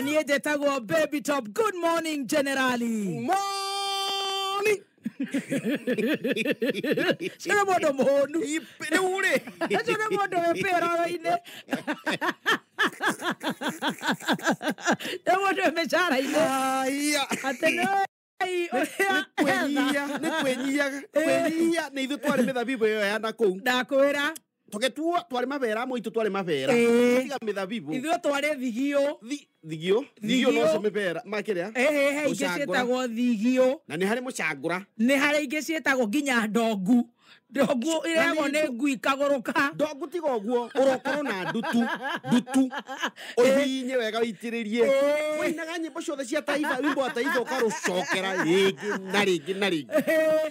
Na niye jetagwo Baby Top. Good morning, Generali. Morning. Sina modo mohonu. Ipene ule. Sina modo mepera ine. Sina modo mechara ine. Aya. Atene. Kwenyia ni ithu twari mithabibu yo ya na kou ndakwira tugetua twari mavera moitu twari mavera tiga mithabibu ithu twari thigio no se mevera makiria ingi cietagwo thigio na ni hari mucangura ni hari ingi cietagwo nginya ndongu irego ni ngui kaguruka ndongu tiga uguo urokoro na ndutu uhinye wega witiririe winaga nyimbo ciothe cia taifa wimbo wa taifa ukarucokera ringi na ringi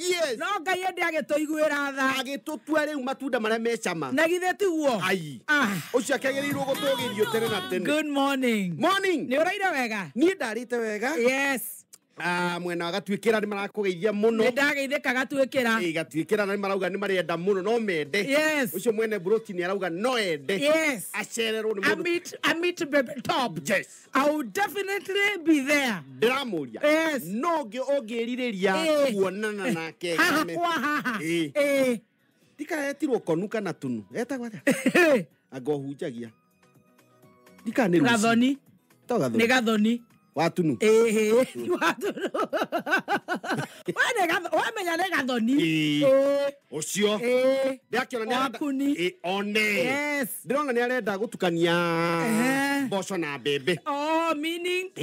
yes no ngai ende agituiguira tha agitutua riu matunda maria mecama na githe tiguo ai ucio akegerirwo gutugirio tene na tene. Good morning ni uraire wega ni ndarite wega yes mwena wa gatwikira ni marakugeithia muno ni ndageithika gatwikira gatwikira ni marauga ni marenda muno no mende yes ucio mwene broti ni arauga no ende yes acererwo ni mundu I meet Baby Top yes I will definitely be there dramuria yes no ngiririria kuonana nake ndikaretirwo konuka na tunu etagwa atia agohunjagia ndikane gathoni ni gathoni watunu watunu wamenya ni gathoni ucio ndiakiona ni one ndirona ni arenda gutukania mboco na mbembe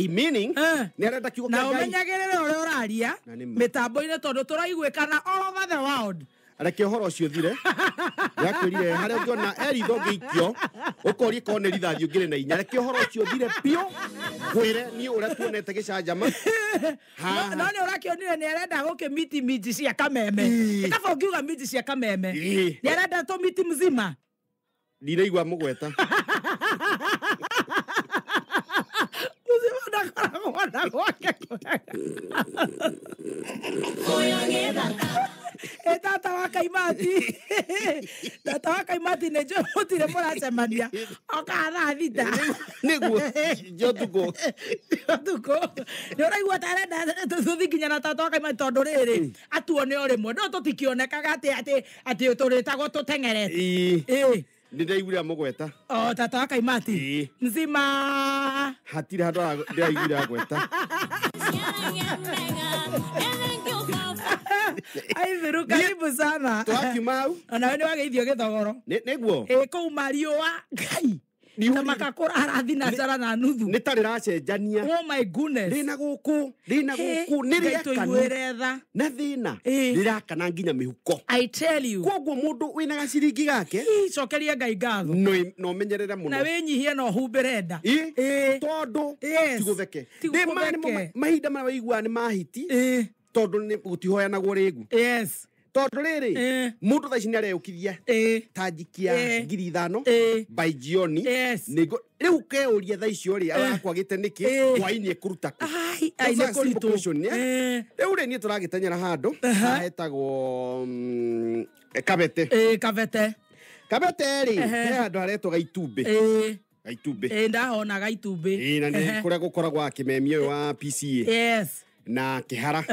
meaning ni arenda kiugo kia Ngai na umenyagirire uria uraria mitambo-ini tondu turaiguikana all over the world areke horo ucio thire yakwirire haria ungiona eritho ngiikio ukorie kone rithathi ungire na inya areke horo ucio thire pio kwire ni uria tuonete gicanjama no ni urakionire ni arenda gukimiti miji cia kameme kaba ungiuga miji cia kameme ni arenda to miti mzima ndiraigua mugweta mzima ndakora gwake tata wa kaimati ne jo mutire muracemania okara thita niguo jotuko ni uraigua tarenda tuthikinya na tata wa kaimati tondu riri atuone urimwe no tutikionekaga ati turitagwo tuteng'erete ndiraiguira mugweta tata wa kaimati nzima hatire handu ndiraiguira gweta Aitheru karibu sana. Twakimau. Ona wewe wageithio githogoro. Niguo. Kou mariua ngai. Na makakora arathi na njara na nuthu. Ni tari racenjania. Oh my goodness. Rina guku ni riakana. Na thina. Rirakana nginya mihuko. I tell you. Koguo mundu wina gaciringi gake. Cokeria ngai ngatho. No menyerere muno. Na winyihie no huberenda. Tondu tigutheke. Mahinda ma waigua ni mahiti. Tondu ni gutihoyanagwo rigu. Yes. Tondu riri mundu tha ici ni areukithia tanjikia 5,000 by jioni nigo riu keuria tha icio ri akwagite niki hwaini ekuruta ku ai ne kuritu riu ri ni turagitanyira handu hetagwo kabete ri he handu haretwo gaitumbe ndahona gaitumbe na ni kuria gukoragwo akimemia wa PCA yes na kihara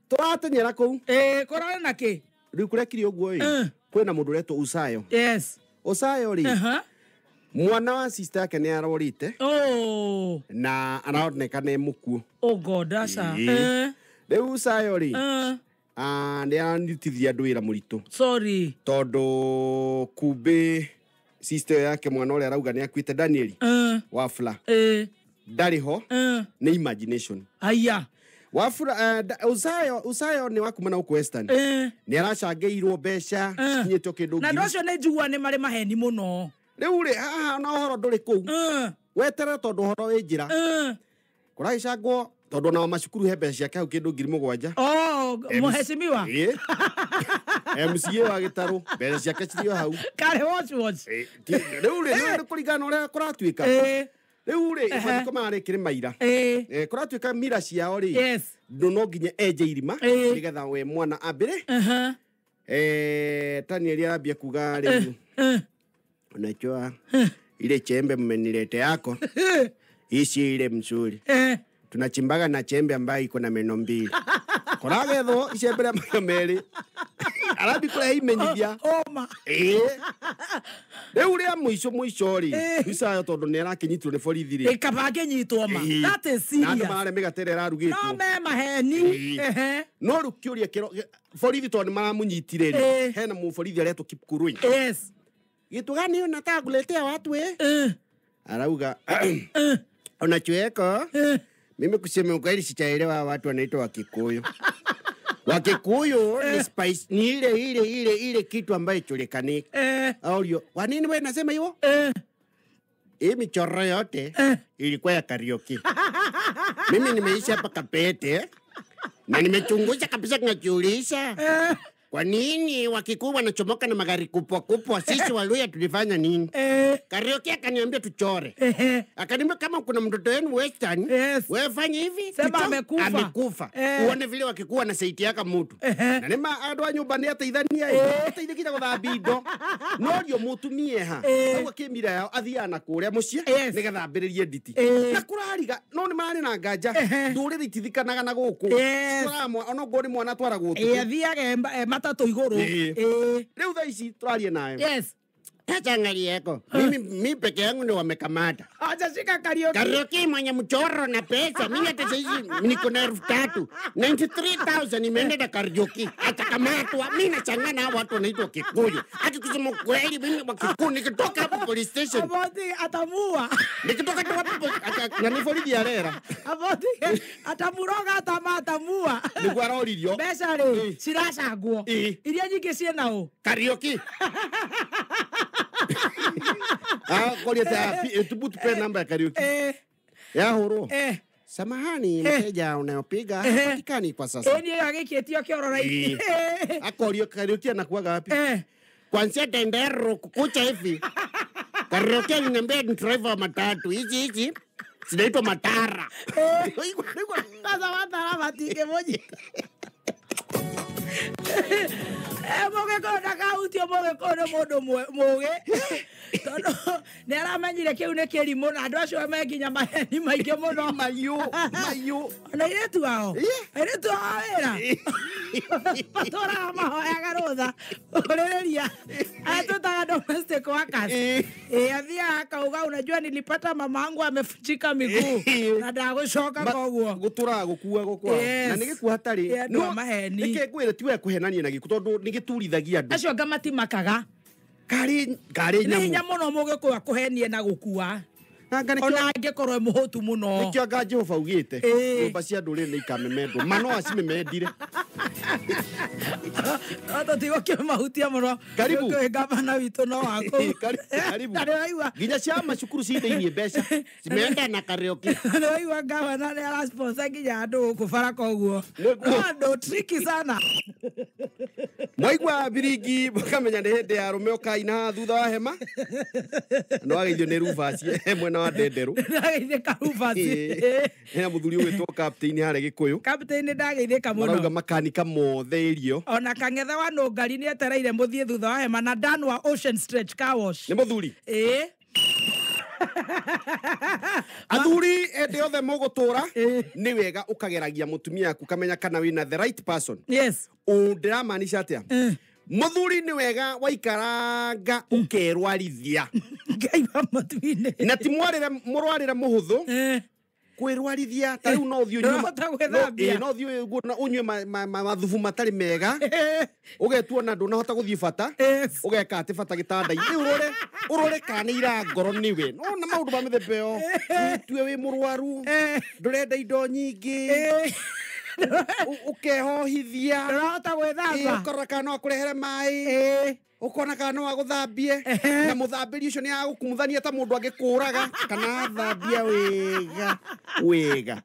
turatenyera kou korana naki riu kuria kiri uguo kwina mundu retwo Usayo yes Usayo ri mwana wa sister yake ni arorite na anaoneka ni mukuo god asa riu Usayo ri ndi anitithia andu wira muritu sorry tondu kumbe sister yake mwana uria arauga ni akuite Daniel Wafula ndari ho ni imagination aya Wafula Usayo ni wakumana uko Western ni aracangeirwo mbeca kinyete kindu na ndocio ni njigua ni mari maheni muno riu ri haha no horo nduri kou wetere tondu horo wi njira kuragicangwo tondu na macukuru he mbeca ciake hau kindu 7,000 muheshimiwa MCA wa Gitaru mbeca ciake cirio hau kare watch riu ri ni kuringana uria kuratuika riu ri mathiko marikire maira kuratuika mira ciao ri no nginya enje irima nigetha we mwana ambire Daniel arambia kuga riu unajua ile chembe mmenilete yako Isi ile mzuri. Tunachimbaga na chembe ambayo iko na meno mbili. Korage tho icembe rĩa meno merĩ. Arabi kũrĩa imenyithia. Oma. Rĩu rĩa mũico rĩ. Isa tondũ nĩ arakinyitwo nĩ borithi rĩ. Ĩkaba nyitwo ma. That is serious. Na andũ marĩa mĩgate ĩrĩa ĩrarugĩtwo. No me maheni. No rĩu kĩũria kĩro borithi tondũ maramũnyitire rĩ. Hena mũborithi aretwo Kipkurui. Yes. Kitu gani unataka kuletea watu Arauga unachoeka mimi kusema ukweli sichaelewa watu wanaitwa Wakikuyu. Wakikuyu ni spice ni ile kitu ambayo ijulikaniki. Audio. Kwa nini wewe unasema hivyo? Hii michoro yote ilikuwa ya karaoke. Mimi nimeishi hapa Kapete na nimechunguza kabisa kinajiuliza. Kwa nini Wakikuyu wanachomoka na magari kupwa? Sisi Waluya tulifanya nini? Karaoke akaniambia tuchore. Akaniambia kama kuna mtoto wenu Western, wewe fanya hivi. Sema amekufa. Uone vile Wakikuyu wanasaidiaka mtu. Na nima andũ a nyũmba nĩ ateithania ateithĩkĩte gũthambia indo. No rĩo mũtumie ha. Ũguo kĩmira yao athiaga na kũrĩa mũciĩ nĩgetha ambĩrĩrie nditi. Na kũrariga no nĩ marĩ na nganja. Ndũrĩrĩ itithikanaga na gũkũ. Kũramwa ona ngori mwana twara gũkũ. Athiaga matatu iguru. Leo thaa ici turarie nayo. Yes. Tachangari yako. Mimi peke yangu ndio wamekamata. Hajashika karaoke. Karaoke mwenye mchoro na pesa. Mimi hata sasa hizi niko na 3,000. 93,000 nimeenda na karaoke. Atakamatwa. Mimi nachangana hao watu wanaitwa Kikuyu. Haki kusema kweli mimi wa Kikuyu nikitoka hapo police station. Aboti atamua. Nikitoka tu hapo na ni polisi ya rera. Aboti atamuroga atamua. Niguo aroririo. Mbeca rĩ ciracangwo. Iria nyingĩ cienao. Karaoke. Tubutu pe namba ya karaoke. Ya huru. Samahani mteja unayopiga hapatikani kwa sasa. Ndiyo agikĩtio kĩororo-inĩ. Akorio karaoke anakuaga wapi? Kwanza Tendero kukucha hivi. Karaoke niambia ni driver wa matatu. Hizi zinaitwa matara. Sasa matara matige moja. Moge kona kautio moge kona mundu moge tondu ni aramenyire kiu ni kirimu na andu acio meginya maheni maingi muno mayu na iretu ao wira patora mahoyaga rutha urereria atutaga domestic workers athia akauga unajua nilipata mama angu amefuchika miguu na ndagucoka koguo gutura gukua gukwa na nigikuo hatari no maheni nikengwire tiwe kuhenania na giku tondu nigiturithagia andu acio ngamati makaga kari nyamu no muge kwa kuhenie na gukua ona angikorwo muhutu muno nikio anga Jehova ugite nyumba cia ndũrĩrĩ nĩ ikamemendwo mano acimemendire Toto tigo kio mahutia muno karibu gavana witu no wako karibu nginya cia macukuru ciithĩirie mbeca cimeenda na karaoke nĩwaigua gavana nĩ arasponsor nginya andũ gũkũ koguo andũ tricky sana mwaigua biringi mũkamenya nĩ hĩndĩ ya arũme ũkaina thutha wa hema no ageithio nĩ Rufus mwena wa Ndenderu ndageithĩka Rufus hena mũthuri ũgwĩtwo captain harĩa Gĩkũyũ captain ndageithĩka mũno marauga makanika mothe irio ona Kang'ethe wa Nũngari nĩ etereire mũthiĩ thutha wa hema na Dan wa Ocean Stretch Car Wash nĩ mũthuri athuri ende othe mũgũtũra nĩ wega ũkageragia mũtumia yaku kamenya kana wĩna the right person yes ndĩramaanisha atĩa mũthuri nĩ wega waikaranga ũkerwarithia ngaiba matu-inĩ na ti mũrwarĩre mũhũthũ kwĩrwarithia ta rĩu no ũthiĩ no ũthiĩ ũnyue mathubu matarĩ mega ũgetua na ndũnahota gũthiĩ bata ũgeka atĩ bata gĩtanda-inĩ ũrore kana nĩ irangoro nĩwe na maũndũ ma mĩthemba ĩyo tue wĩ mũrwaru ndũrenda indo nyingĩ ukehohithia ndũrahota gwĩthamba ũkorora kana no akũrehere maĩ ukona kana no agũthambie na mũthambĩri ũcio nĩ agũkumuthania ta mũndũ angĩkũraga kana thambia wega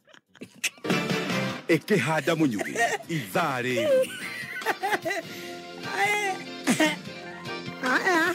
ĩkĩhanda mũnyugĩ ithaa rĩrĩ aya